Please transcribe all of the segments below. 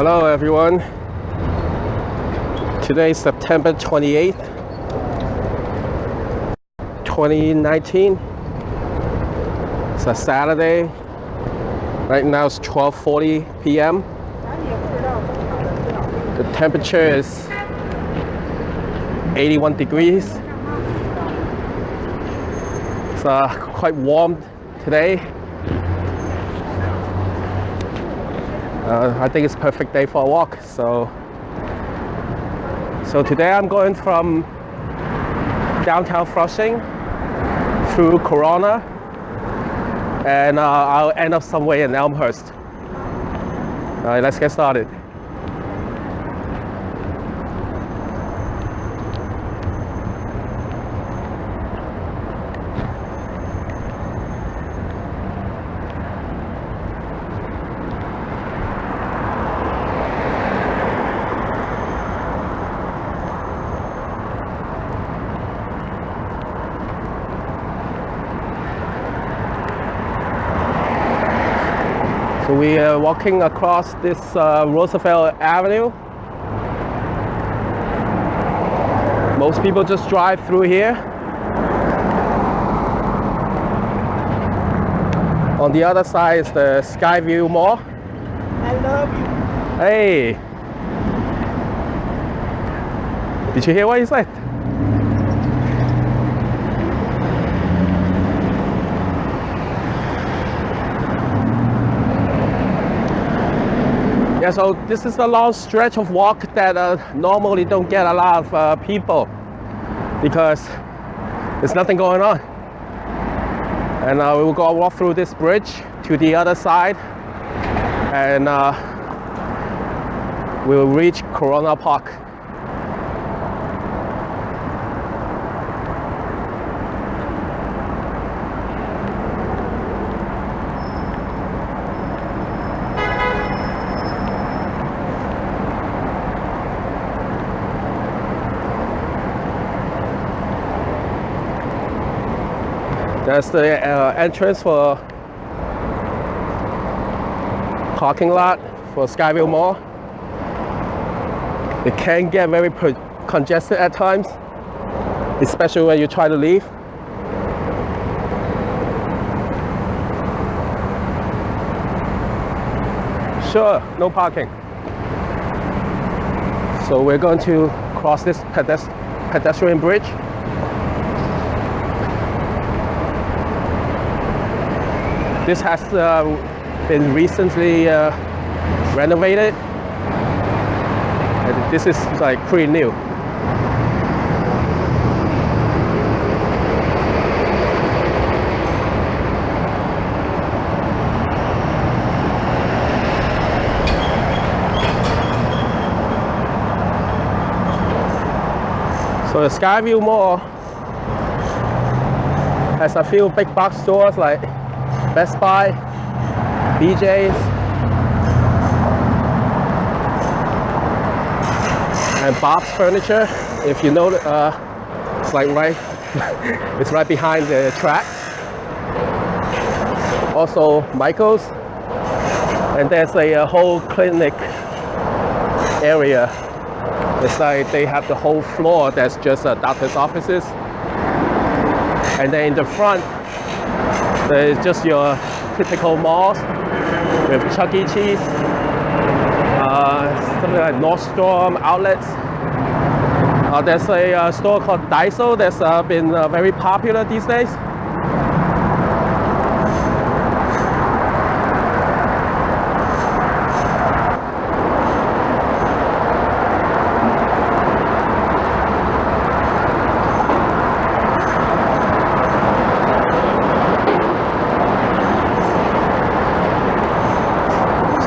Hello everyone. Today is September 28th, 2019. It's a Saturday. Right now it's 12:40 p.m. The temperature is 81 degrees. It's quite warm today. I think it's a perfect day for a walk. So today I'm going from downtown Flushing through Corona, and I'll end up somewhere in Elmhurst. All right, let's get started. So we are walking across this Roosevelt Avenue. Most people just drive through here. On the other side is the Skyview Mall. I love you. Hey! Did you hear what he said? Yeah, so this is a long stretch of walk that normally don't get a lot of people because there's nothing going on. And we'll go walk through this bridge to the other side, and we'll reach Corona Park. That's the entrance for parking lot for Skyview Mall. It can get very congested at times, especially when you try to leave. Sure, no parking. So we're going to cross this pedestrian bridge. This has been recently renovated, and this is like pretty new. So the Skyview Mall has a few big box stores like Best Buy, BJ's, and Bob's Furniture. If you know, it's like it's right behind the track. Also Michael's, and there's a whole clinic area. It's like they have the whole floor that's just doctor's offices, and then in the front there's just your typical malls with Chuck E. Cheese, something like Nordstrom outlets. There's a store called Daiso that's been very popular these days.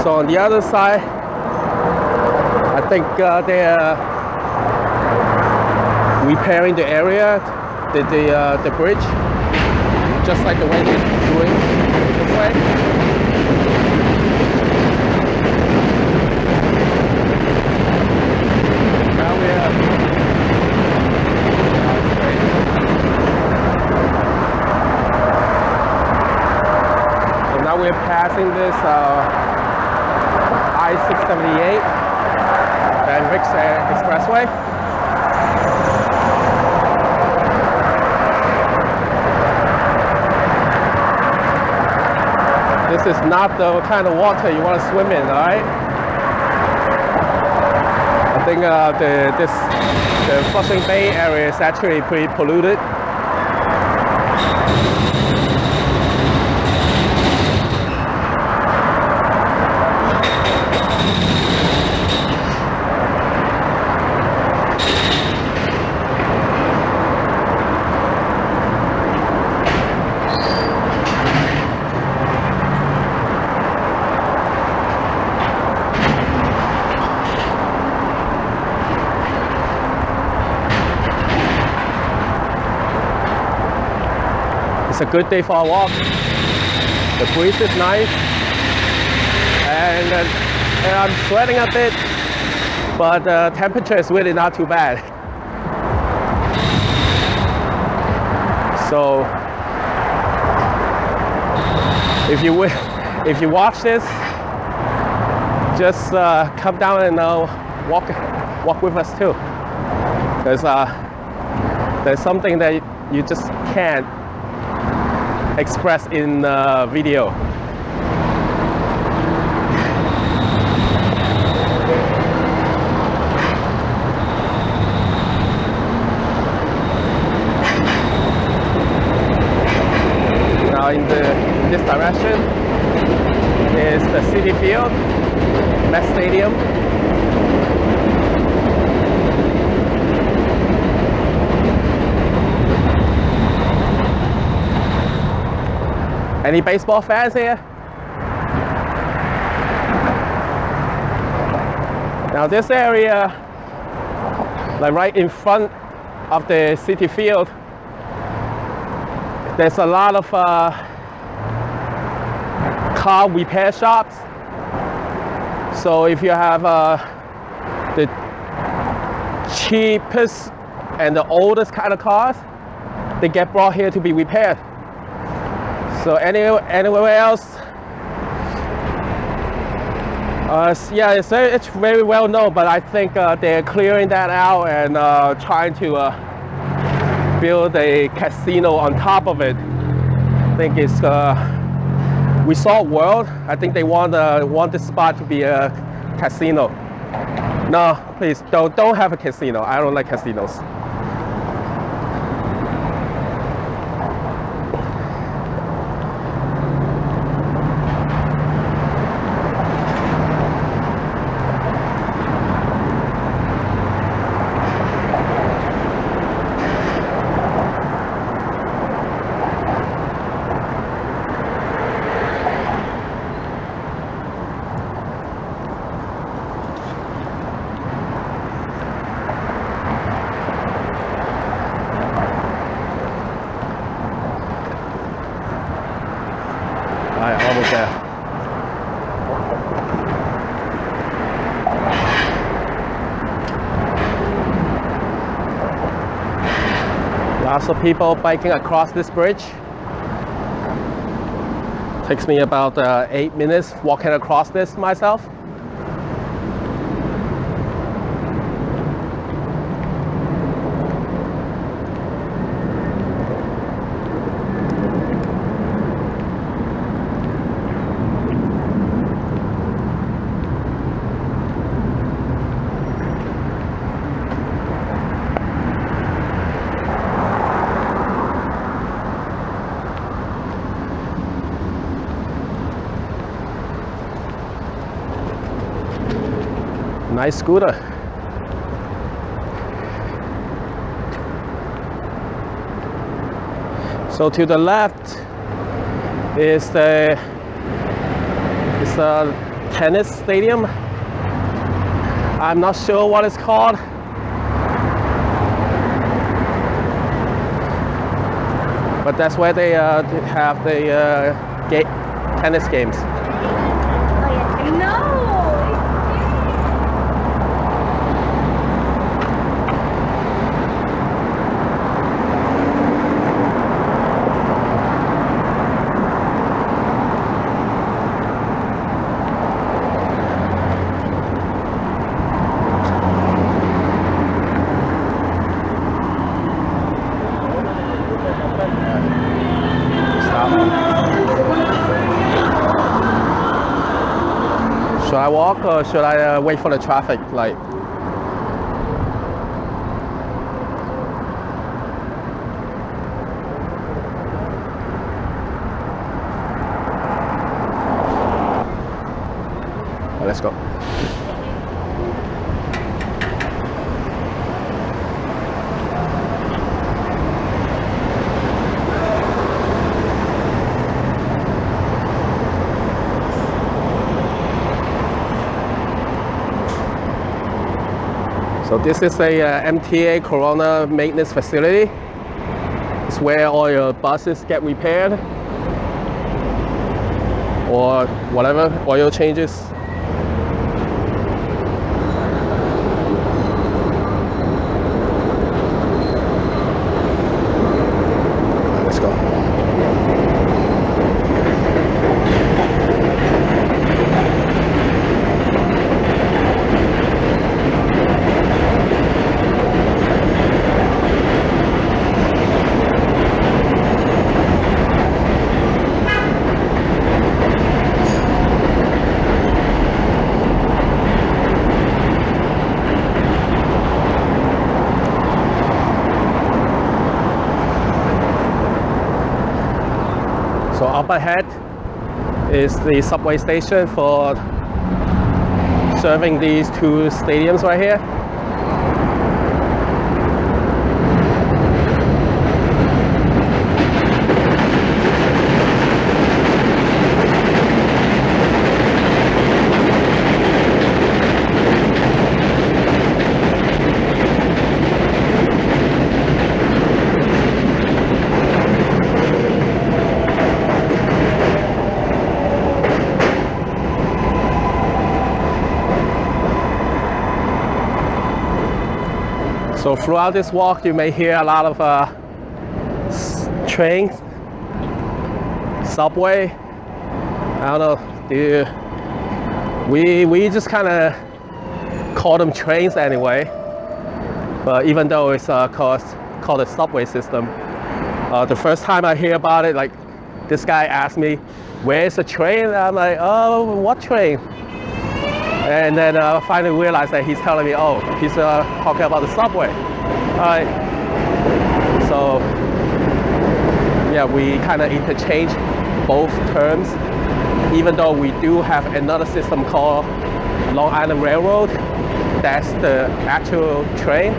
So on the other side, I think they're repairing the area, the bridge, just like the way they're doing this way. Now we're passing this I-678 and Ricks Expressway. This is not the kind of water you want to swim in, all right? I think the Flushing Bay area is actually pretty polluted. It's a good day for a walk. The breeze is nice, and I'm sweating a bit, but the temperature is really not too bad. So if you watch this, just come down and walk with us too. There's something that you just can't express in video. Now in this direction is the Citi Field, Met Stadium. Any baseball fans here? Now this area, like right in front of the Citi Field, there's a lot of car repair shops. So if you have the cheapest and the oldest kind of cars, they get brought here to be repaired. So anywhere else, yeah, it's very well known, but I think they're clearing that out and trying to build a casino on top of it. I think it's Resort World. I think they want this spot to be a casino. No, please don't have a casino. I don't like casinos. Almost there. Lots of people biking across this bridge. Takes me about 8 minutes walking across this myself. Nice scooter. So to the left is a tennis stadium. I'm not sure what it's called. But that's where they have the tennis games. Should I walk or should I wait for the traffic light? Let's go. So this is a MTA Corona maintenance facility. It's where all your buses get repaired or whatever, oil changes. Let's go. So up ahead is the subway station for serving these two stadiums right here. So throughout this walk, you may hear a lot of trains, subway. I don't know. We just kind of call them trains anyway. But even though it's called a subway system, the first time I hear about it, like this guy asked me, "Where's the train?" And I'm like, "Oh, what train?" And then I finally realized that he's telling me, oh, he's talking about the subway. All right. So, yeah, we kind of interchange both terms, even though we do have another system called Long Island Railroad. That's the actual train.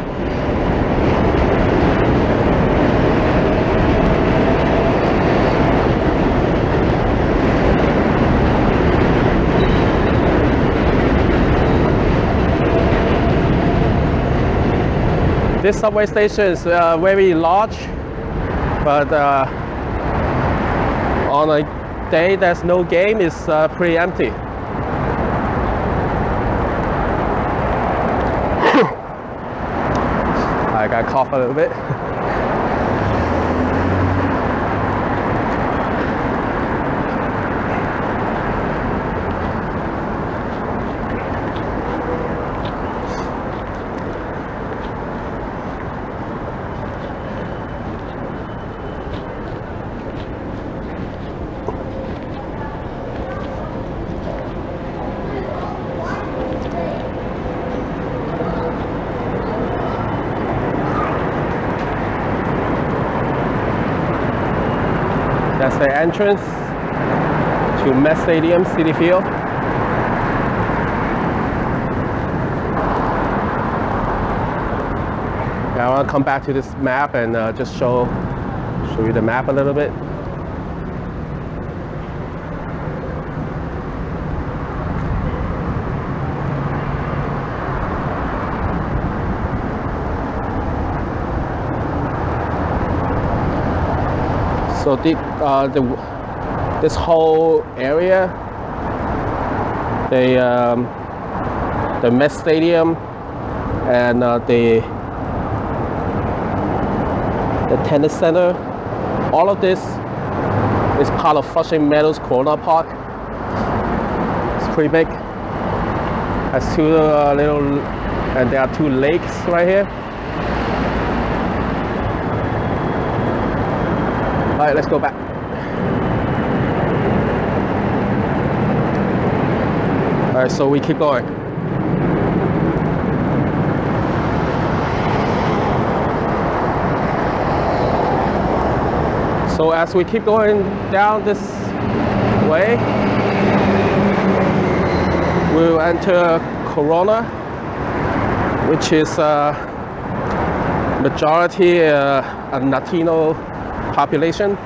This subway station is very large, but on a day there's no game, it's pretty empty. I got cough a little bit. That's the entrance to Met Stadium, Citi Field. Now I want to come back to this map and just show you the map a little bit. So this whole area, the Met Stadium and the tennis center, all of this is part of Flushing Meadows Corona Park. It's pretty big. Has two and there are two lakes right here. All right, let's go back. Alright, so we keep going. So as we keep going down this way, we'll enter Corona, which is majority a Latino population.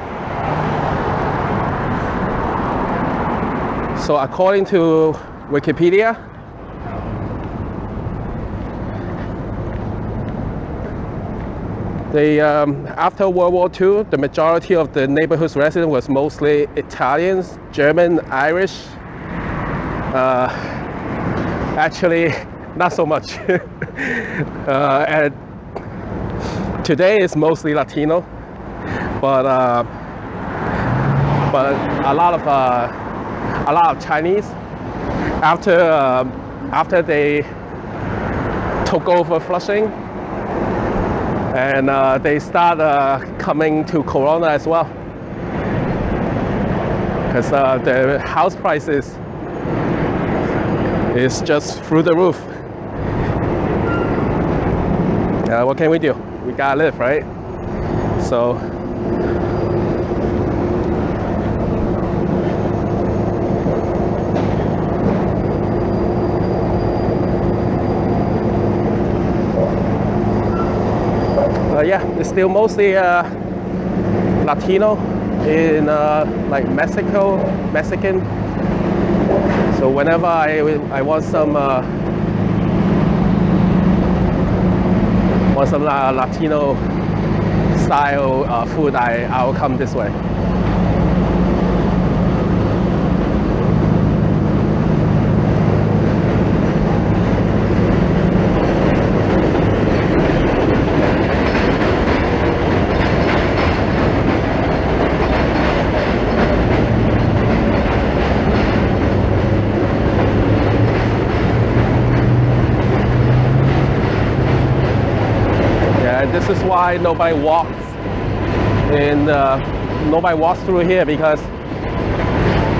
So according to Wikipedia, after World War II, the majority of the neighborhood's residents was mostly Italians, German, Irish. Actually, not so much. And today it's mostly Latino, but a lot of Chinese. After they took over Flushing, and they start coming to Corona as well, because the house prices is just through the roof. What can we do? We gotta live, right? So yeah, it's still mostly Latino in like Mexican. So whenever I want some Latino style food, I'll come this way. This is why nobody walks through here, because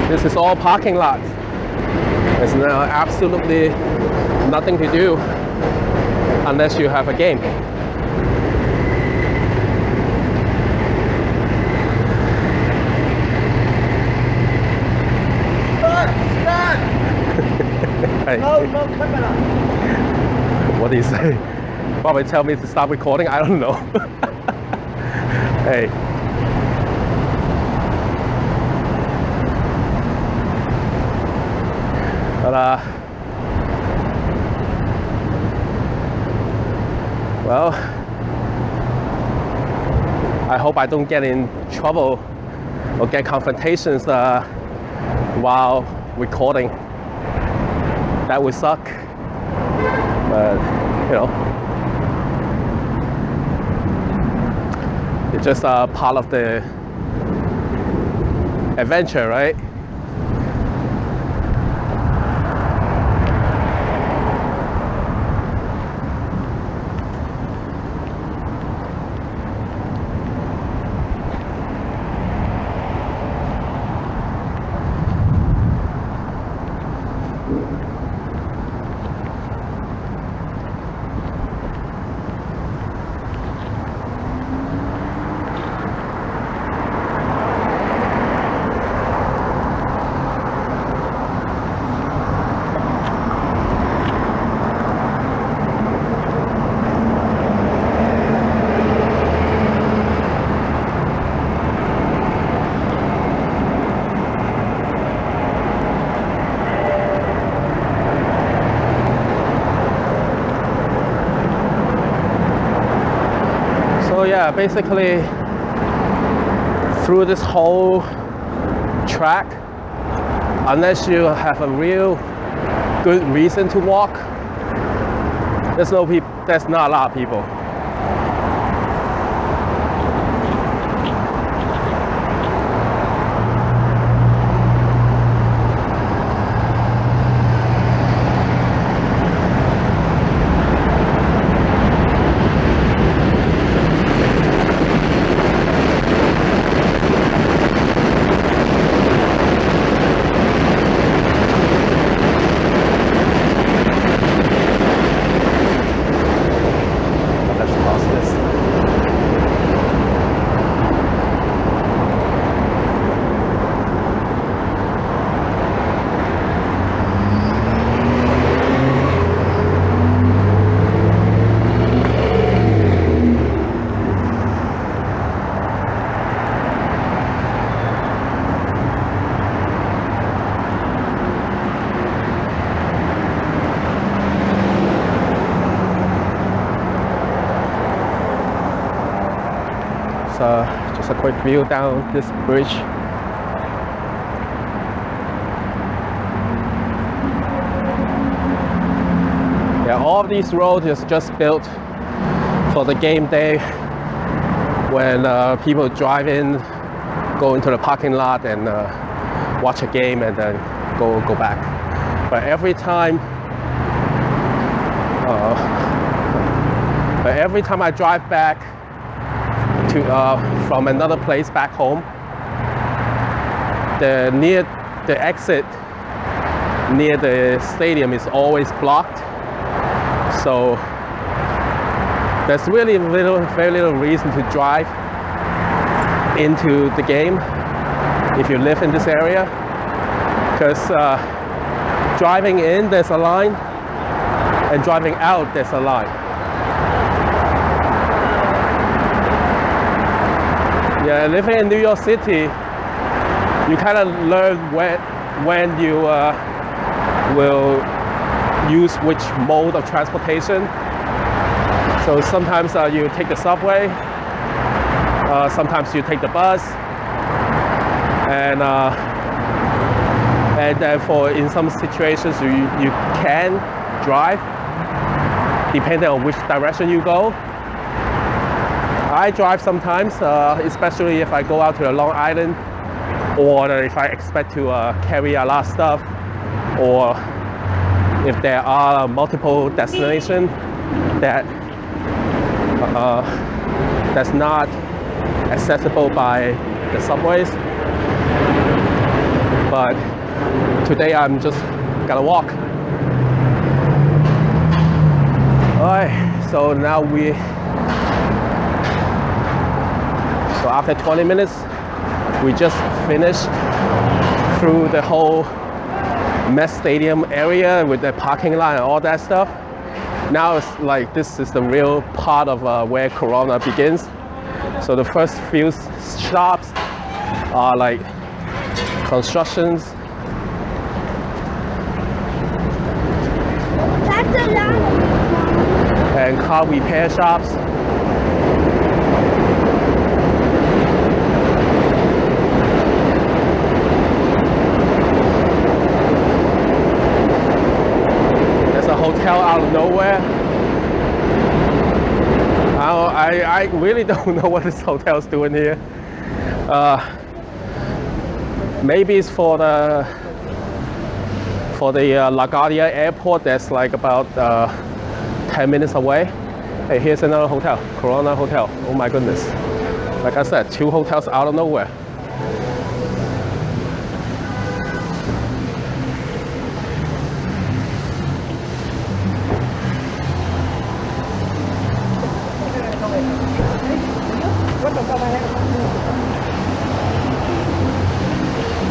this is all parking lots. There's absolutely nothing to do unless you have a game. Hey. No camera. What do you say? Probably tell me to stop recording. I don't know. Hey. But well, I hope I don't get in trouble or get confrontations while recording. That would suck. But you know, it's just part of the adventure, right? So yeah, basically through this whole track, unless you have a real good reason to walk, there's not a lot of people. just a quick view down this bridge. Yeah, all of these roads is just built for the game day when people drive in, go into the parking lot and watch a game and then go back. But every time I drive back to from another place back home, the exit near the stadium is always blocked. So there's really very little reason to drive into the game if you live in this area, because driving in there's a line and driving out there's a line. Yeah, living in New York City, you kind of learn when you will use which mode of transportation. So sometimes you take the subway, sometimes you take the bus, and then in some situations you can drive depending on which direction you go. I drive sometimes, especially if I go out to Long Island, or if I expect to carry a lot of stuff, or if there are multiple destinations that's not accessible by the subways. But today I'm just gonna walk. Alright, so now so after 20 minutes, we just finished through the whole Met Stadium area with the parking lot and all that stuff. Now it's like this is the real part of where Corona begins. So the first few shops are like constructions. And car repair shops. Hotel out of nowhere. I really don't know what this hotel's doing here. Maybe it's for the LaGuardia airport that's like about 10 minutes away. Hey, here's another hotel, Corona Hotel. Oh my goodness. Like I said, 2 hotels out of nowhere.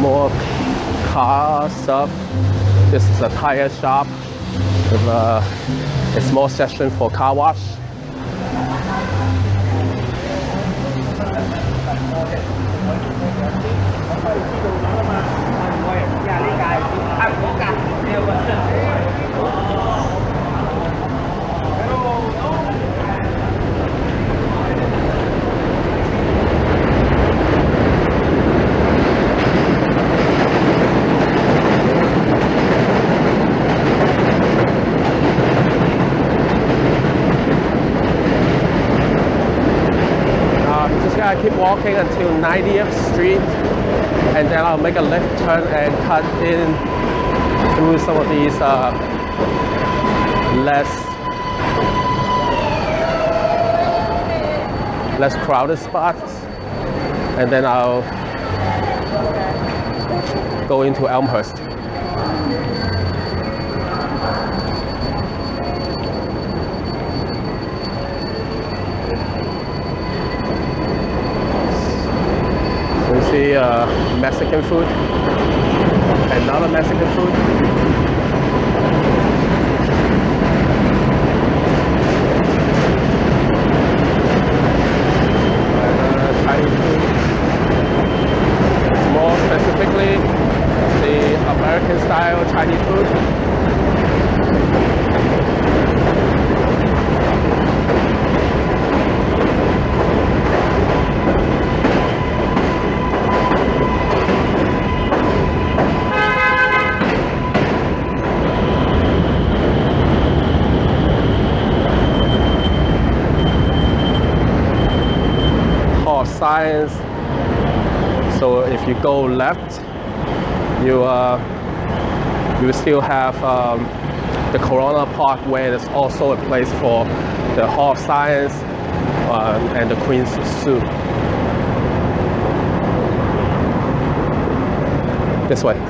More car stuff. This is a tire shop with a small section for car wash. I keep walking until 90th Street, and then I'll make a left turn and cut in through some of these less crowded spots, and then I'll go into Elmhurst. You see Mexican food, another Mexican food. Chinese food. More specifically, the American style Chinese food. Hall of Science. So if you go left, you still have the Corona Park, where there's also a place for the Hall of Science and the Queen's Zoo. This way.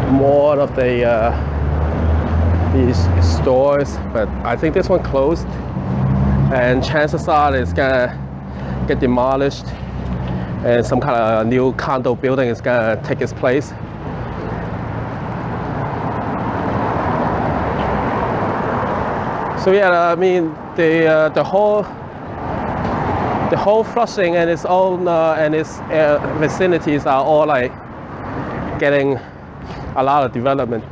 More of these stores, but I think this one closed, and chances are it's gonna get demolished and some kind of new condo building is gonna take its place. So yeah, I mean the whole Flushing and its own and its vicinities are all like getting a lot of development.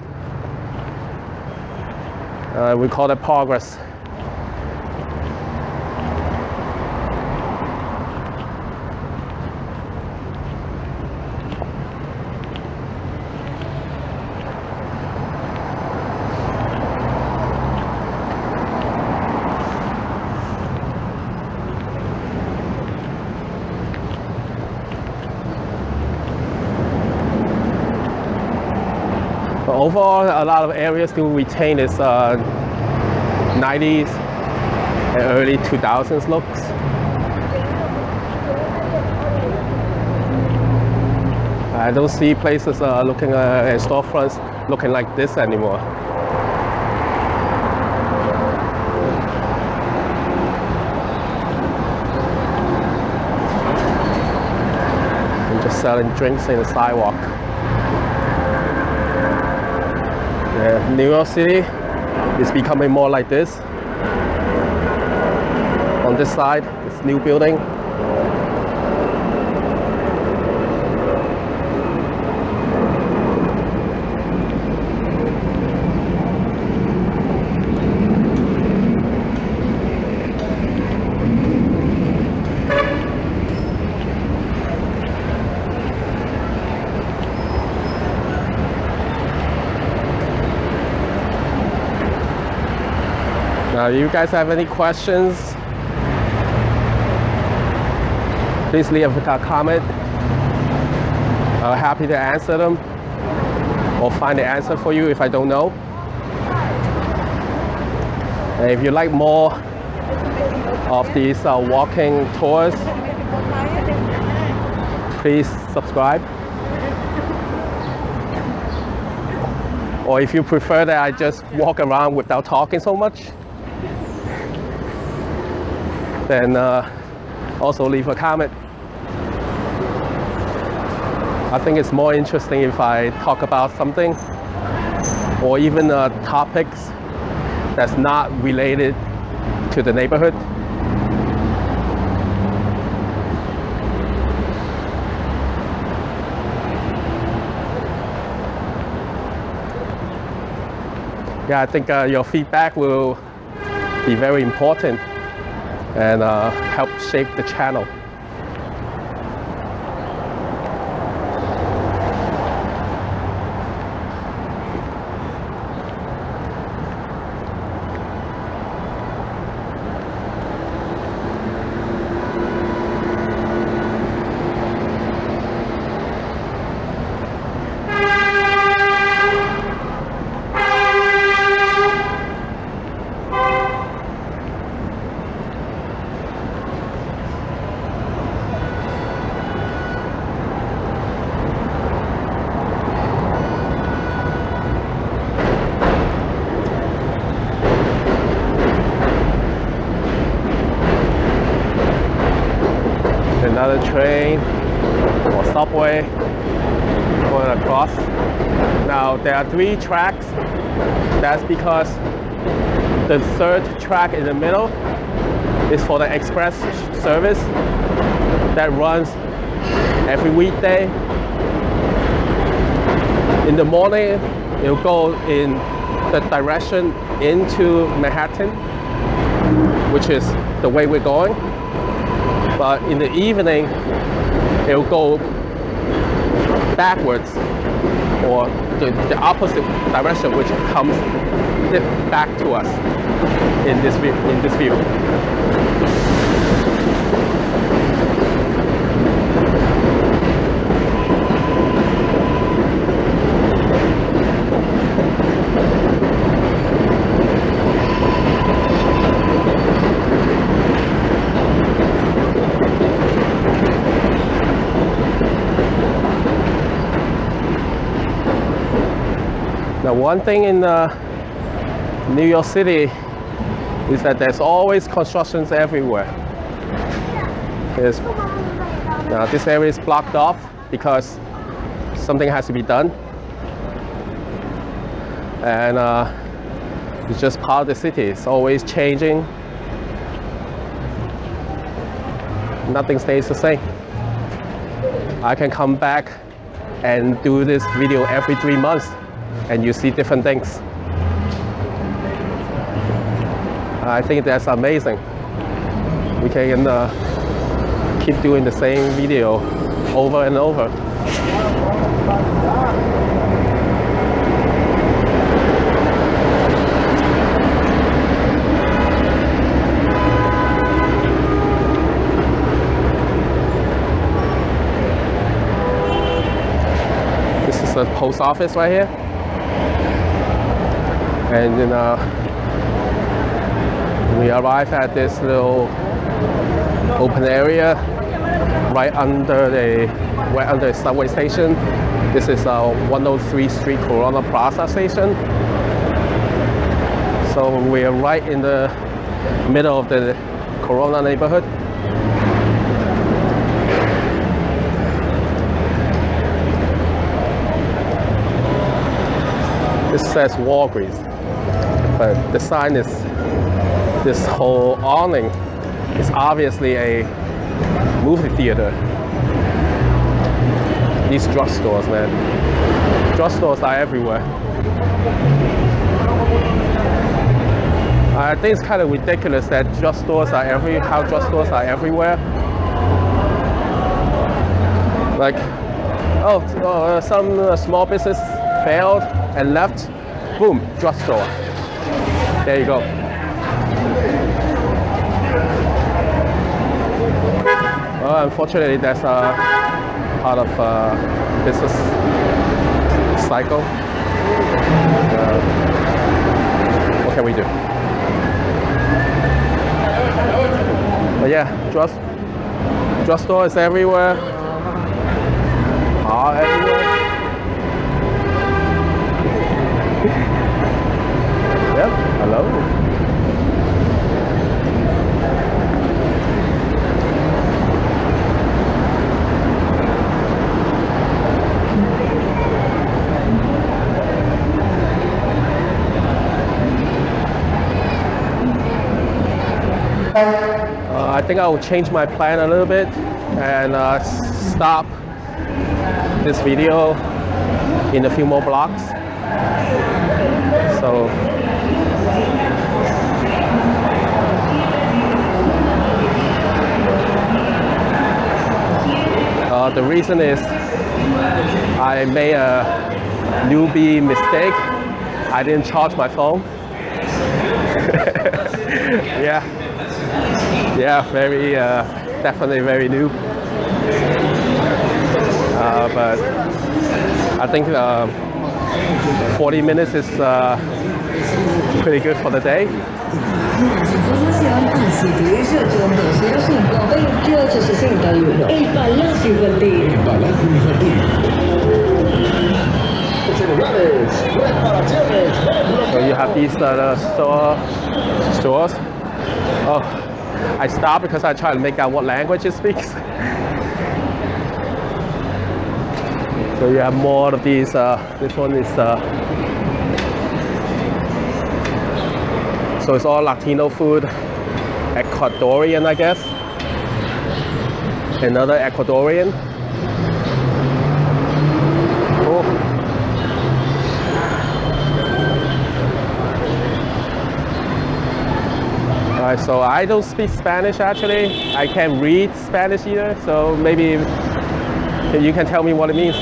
We call it progress. Overall, a lot of areas still retain its 90s and early 2000s looks. I don't see places looking at storefronts looking like this anymore. I'm just selling drinks in the sidewalk. New York City is becoming more like this. On this side, this new building. Now, if you guys have any questions, please leave a comment. I'm happy to answer them or find the answer for you if I don't know. And if you like more of these walking tours, please subscribe. Or if you prefer that I just walk around without talking so much, then also leave a comment. I think it's more interesting if I talk about something or even topics that's not related to the neighborhood. Yeah, I think your feedback will be very important and help shape the channel. train or subway going across. Now there are 3 tracks. That's because the 3rd track in the middle is for the express service that runs every weekday. In the morning, it'll go in the direction into Manhattan, which is the way we're going. But in the evening, it'll go backwards, or the opposite direction, which comes back to us in this view. Now, one thing in New York City is that there's always constructions everywhere. Now, this area is blocked off because something has to be done, and it's just part of the city. It's always changing. Nothing stays the same. I can come back and do this video every 3 months, and you see different things. I think that's amazing. We can keep doing the same video over and over. This is the post office right here. And then we arrive at this little open area right under the subway station. This is 103 Street Corona Plaza station. So we are right in the middle of the Corona neighborhood. This says Walgreens, but the sign is, this whole awning is obviously a movie theater. These drugstores, man. Drugstores are everywhere. I think it's kind of ridiculous that drugstores are everywhere. Like, some small business failed and left, boom, drugstore. There you go. Well, unfortunately, that's a part of business cycle. What can we do? But yeah, drugstore is everywhere. Are everywhere. Yep, hello. I think I will change my plan a little bit and stop this video in a few more blocks. So the reason is I made a NOOB mistake. I didn't charge my phone. Yeah, very definitely very noob. But I think 40 minutes is pretty good for the day. So you have these stores. Oh, I stopped because I try to make out what language it speaks. So you have more of these. This one is so it's all Latino food, Ecuadorian, I guess. Another Ecuadorian. Cool. Alright, so I don't speak Spanish actually. I can't read Spanish either, so maybe you can tell me what it means.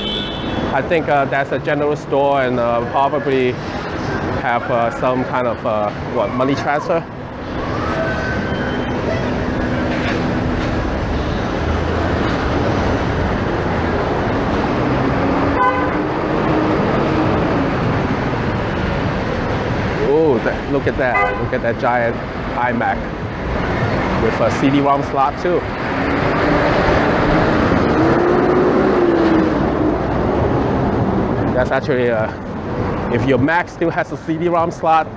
I think that's a general store and probably have some kind of money transfer. Oh, look at that! Look at that giant iMac with a CD-ROM slot too. That's actually, if your Mac still has a CD-ROM slot,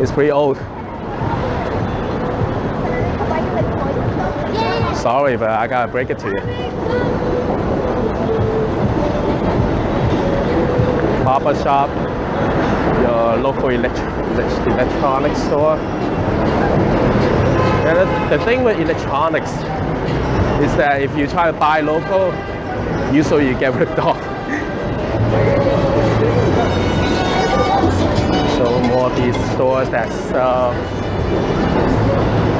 it's pretty old. Sorry, but I gotta break it to you. Papa Shop, your local electronics store. And the thing with electronics is that if you try to buy local, usually you get ripped off. So more of these stores that sell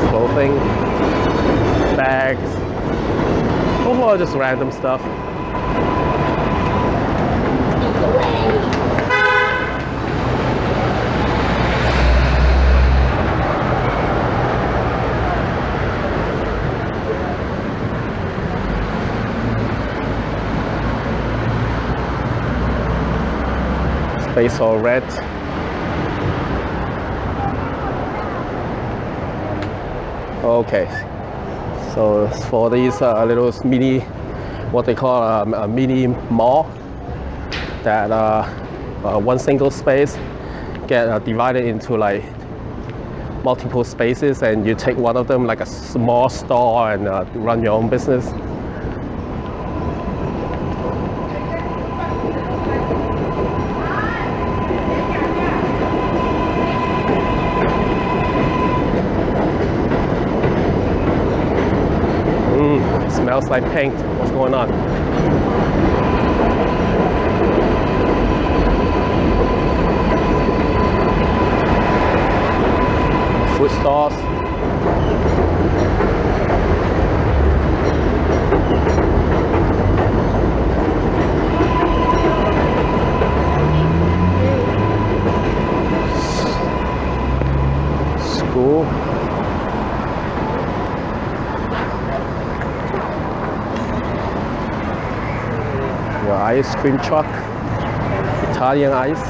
clothing, bags, or more just random stuff. Space all red. Okay, so for these little mini, what they call a mini mall, that one single space get divided into like multiple spaces, and you take one of them like a small store and run your own business. Smells like paint. What's going on? Food stalls. School. Your ice cream truck, Italian ice.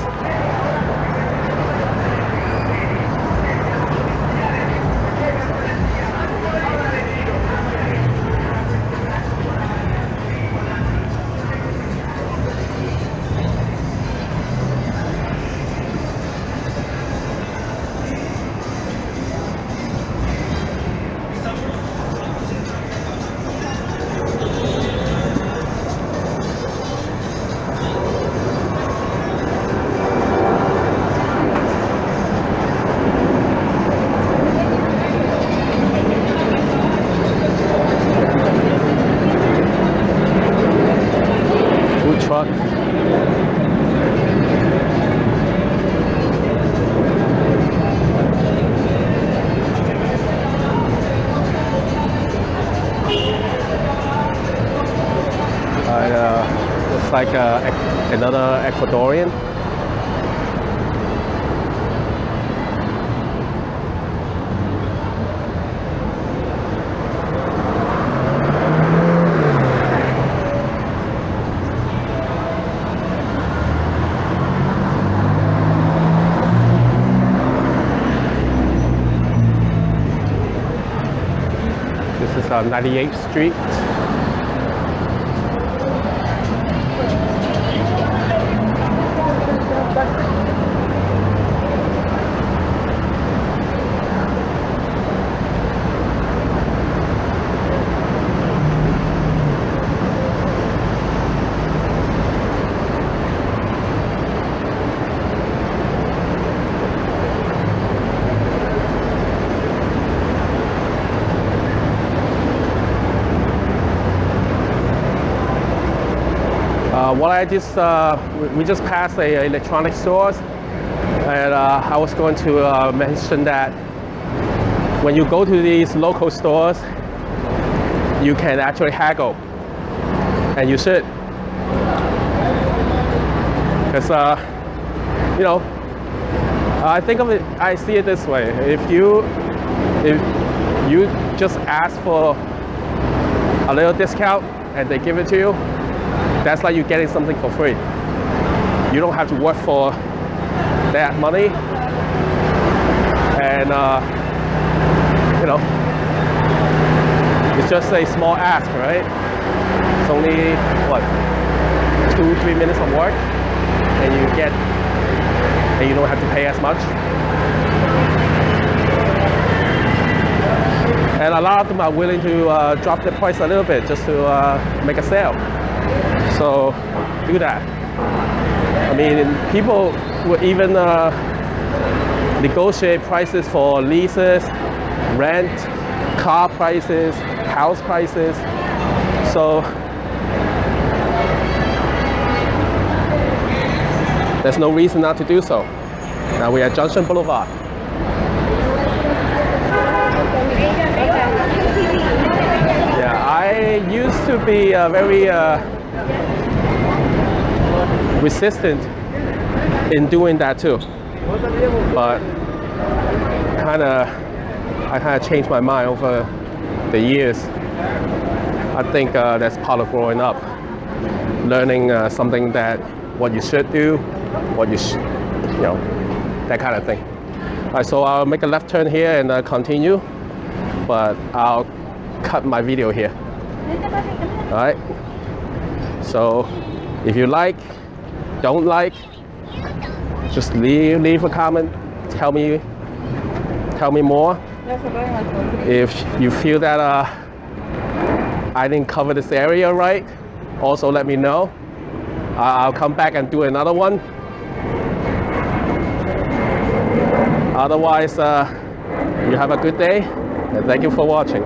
Truck. Looks like another Ecuadorian. This is 98th Street. what I just we just passed a electronic stores, and I was going to mention that when you go to these local stores, you can actually haggle, and you should, because you know, I think of it, I see it this way: if you just ask for a little discount and they give it to you, that's like you getting something for free. You don't have to work for that money, and you know, it's just a small ask, right? It's only what, 2-3 minutes of work, and you don't have to pay as much. And a lot of them are willing to drop the price a little bit just to make a sale. So do that. I mean, people will even negotiate prices for leases, rent, car prices, house prices. So there's no reason not to do so. Now we're at Junction Boulevard. Yeah, I used to be very resistant in doing that too, but I kind of changed my mind over the years. I think that's part of growing up, learning something that what you should do, what you know, that kind of thing. All right, so I'll make a left turn here and continue, but I'll cut my video here. All right. So if you like, don't like, just leave a comment. Tell me more. If you feel that I didn't cover this area right, also let me know. I'll come back and do another one. Otherwise, you have a good day, and thank you for watching.